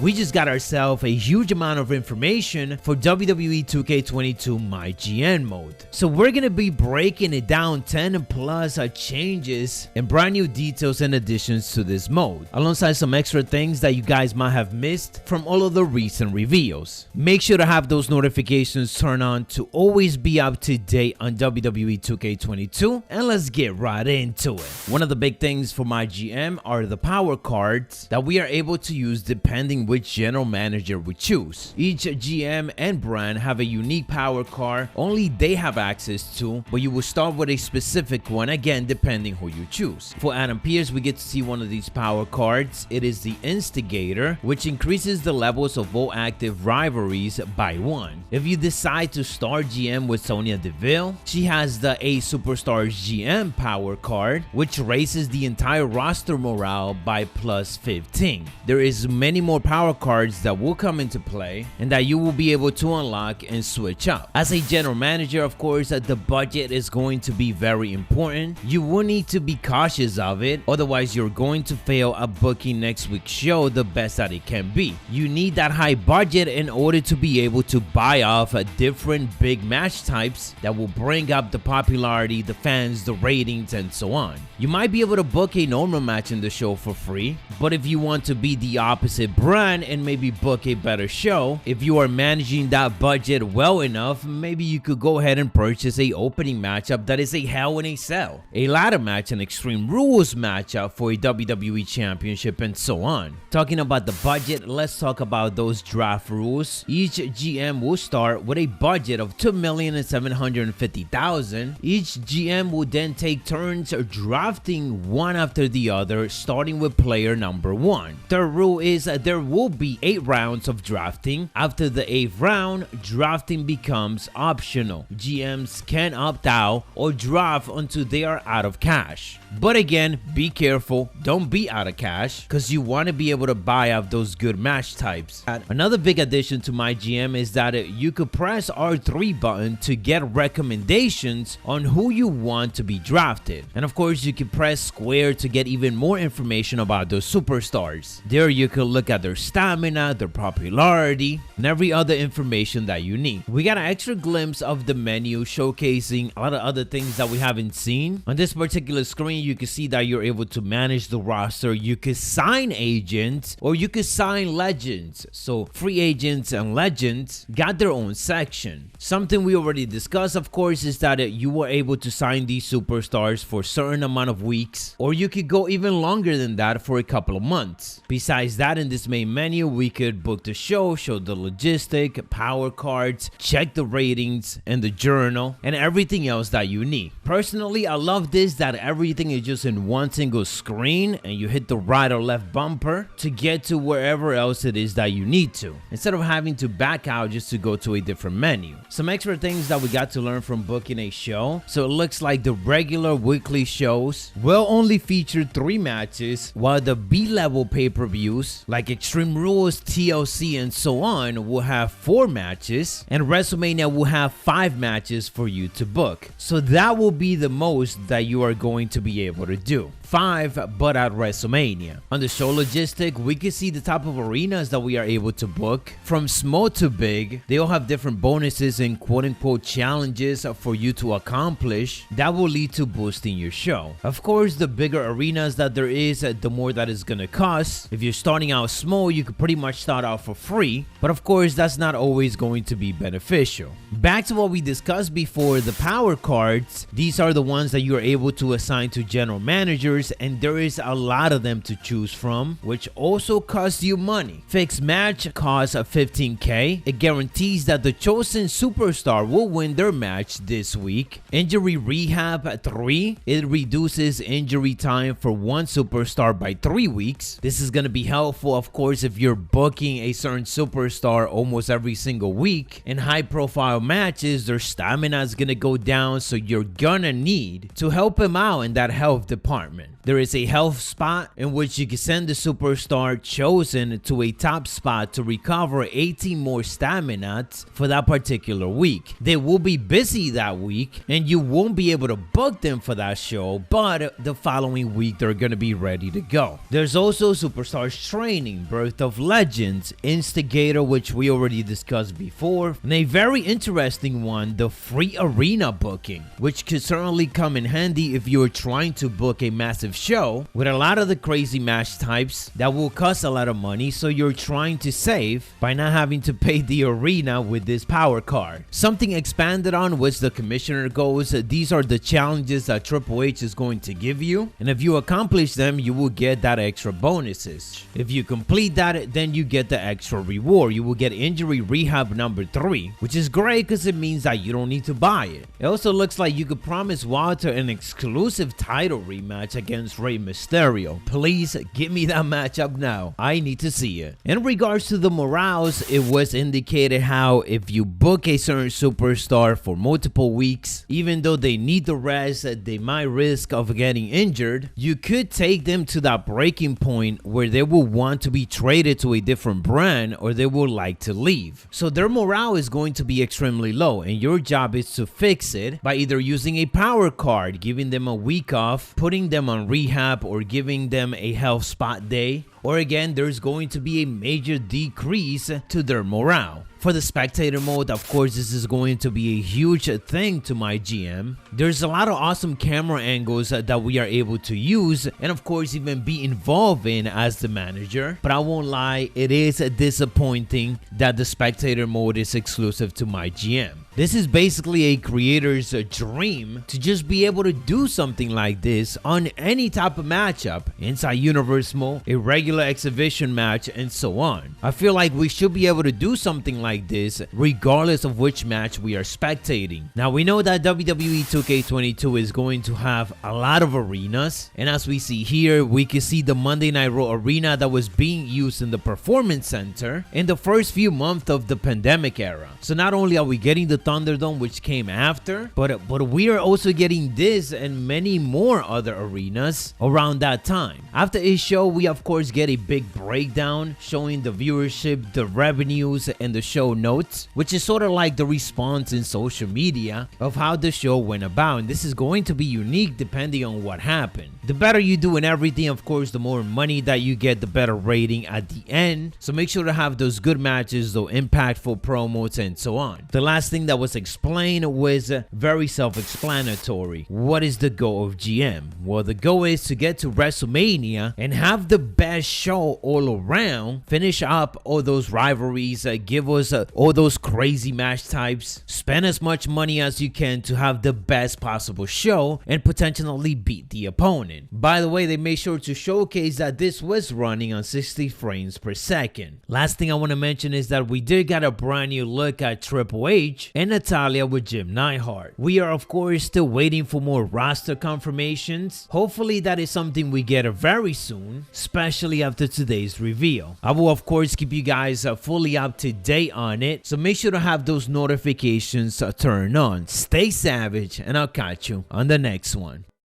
We just got ourselves a huge amount of information for WWE 2K22 MyGM Mode. So we're gonna be breaking it down 10 plus changes and brand new details and additions to this mode, alongside some extra things that you guys might have missed from all of the recent reveals. Make sure to have those notifications turned on to always be up to date on WWE 2K22, and let's get right into it. One of the big things for MyGM are the power cards that we are able to use depending which general manager we choose. Each GM and brand have a unique power card only they have access to, but you will start with a specific one, again depending who you choose. For Adam Pearce, we get to see one of these power cards. It is the Instigator, which increases the levels of all active rivalries by 1. If you decide to start GM with Sonya Deville, she has the A Superstars GM power card, which raises the entire roster morale by plus 15. There is many more power cards that will come into play and that you will be able to unlock and switch up. As a general manager, of course, the budget is going to be very important. You will need to be cautious of it, otherwise you're going to fail at booking next week's show the best that it can be. You need that high budget in order to be able to buy off different big match types that will bring up the popularity, the fans, the ratings, and so on. You might be able to book a normal match in the show for free, but if you want to be the opposite brand and maybe book a better show, if you are managing that budget well enough, maybe you could go ahead and purchase a opening matchup that is a Hell in a Cell, a ladder match, an Extreme Rules matchup for a WWE Championship, and so on. Talking about the budget, let's talk about those draft rules. Each GM will start with a budget of $2,750,000. Each GM will then take turns drafting one after the other, starting with player number 1. Third rule is there will be 8 rounds of drafting. After the 8th round, drafting becomes optional. GMs can opt out or draft until they are out of cash. But again, be careful, don't be out of cash, because you want to be able to buy off those good match types. Another big addition to MyGM is that you could press R3 button to get recommendations on who you want to be drafted. And of course, you can press square to get even more information about those superstars. There you can look at their stamina, their popularity, and every other information that you need. We got an extra glimpse of the menu showcasing a lot of other things that we haven't seen. On this particular screen, you can see that you're able to manage the roster. You could sign agents or you could sign legends. So free agents and legends got their own section. Something we already discussed, of course, is that you were able to sign these superstars for a certain amount of weeks, or you could go even longer than that for a couple of months. Besides that, in this main menu, we could book the show, show the logistic, power cards, check the ratings and the journal, and everything else that you need. Personally, I love this, that everything is just in one single screen and you hit the right or left bumper to get to wherever else it is that you need to, instead of having to back out just to go to a different menu. Some extra things that we got to learn from booking a show. So it looks like the regular weekly shows will only feature 3 matches, while the B-level pay-per-views like Extreme Rules, TLC, and so on will have 4 matches, and WrestleMania will have 5 matches for you to book. So that will be the most that you are going to be able to do. 5, but at WrestleMania. On the show logistic, we can see the type of arenas that we are able to book. From small to big, they all have different bonuses and quote-unquote challenges for you to accomplish that will lead to boosting your show. Of course, the bigger arenas that there is, the more that is gonna cost. If you're starting out small, you could pretty much start out for free, but of course, that's not always going to be beneficial. Back to what we discussed before, the power cards. These are the ones that you are able to assign to general managers, and there is a lot of them to choose from, which also costs you money. Fixed match costs $15K. It guarantees that the chosen superstar will win their match this week. Injury rehab 3. It reduces injury time for one superstar by 3 weeks. This is going to be helpful, of course, if you're booking a certain superstar almost every single week. In high profile matches, their stamina is going to go down, so you're gonna need to help him out in that health department. There is a health spot in which you can send the superstar chosen to a top spot to recover 18 more stamina for that particular week. They will be busy that week and you won't be able to book them for that show, but the following week they're going to be ready to go. There's also Superstars Training, Birth of Legends, Instigator, which we already discussed before, and a very interesting one, the free arena booking, which could certainly come in handy if you're trying to book a massive show with a lot of the crazy match types that will cost a lot of money, so you're trying to save by not having to pay the arena with this power card. Something expanded on which the commissioner goes, these are the challenges that Triple H is going to give you, and if you accomplish them you will get that extra bonuses. If you complete that, then you get the extra reward. You will get injury rehab number 3, which is great because it means that you don't need to buy it. It also looks like you could promise Walter an exclusive title rematch against Rey Mysterio. Please give me that matchup now. I need to see it. In regards to the morales, it was indicated how if you book a certain superstar for multiple weeks, even though they need the rest, they might risk of getting injured, you could take them to that breaking point where they will want to be traded to a different brand or they will like to leave. So their morale is going to be extremely low, and your job is to fix it by either using a power card, giving them a week off, putting them on rehab, or giving them a health spot day, or again there's going to be a major decrease to their morale. For the spectator mode, of course, this is going to be a huge thing to MyGM. There's a lot of awesome camera angles that we are able to use and of course even be involved in as the manager. But I won't lie, it is disappointing that the spectator mode is exclusive to MyGM. This is basically a creator's dream to just be able to do something like this on any type of matchup, inside universe mode, a regular exhibition match, and so on. I feel like we should be able to do something like this regardless of which match we are spectating. Now we know that WWE 2K22 is going to have a lot of arenas, and as we see here, we can see the Monday Night Raw arena that was being used in the Performance Center in the first few months of the pandemic era. So not only are we getting the Thunderdome, which came after, but we are also getting this and many more other arenas around that time. After each show, we of course get a big breakdown showing the viewership, the revenues, and the show notes, which is sort of like the response in social media of how the show went about, and this is going to be unique depending on what happened. The better you do in everything, of course, the more money that you get, the better rating at the end. So make sure to have those good matches, those impactful promos, and so on. The last thing that was explained was very self-explanatory. What is the goal of GM? Well, the goal is to get to WrestleMania and have the best show all around, finish up all those rivalries, give us all those crazy match types, spend as much money as you can to have the best possible show and potentially beat the opponent. By the way, they made sure to showcase that this was running on 60 frames per second. Last thing I want to mention is that we did get a brand new look at Triple H and Natalya with Jim Neidhart. We are of course still waiting for more roster confirmations. Hopefully that is something we get very soon, especially after today's reveal. I will of course keep you guys fully up to date on it, so make sure to have those notifications turned on. Stay savage, and I'll catch you on the next one.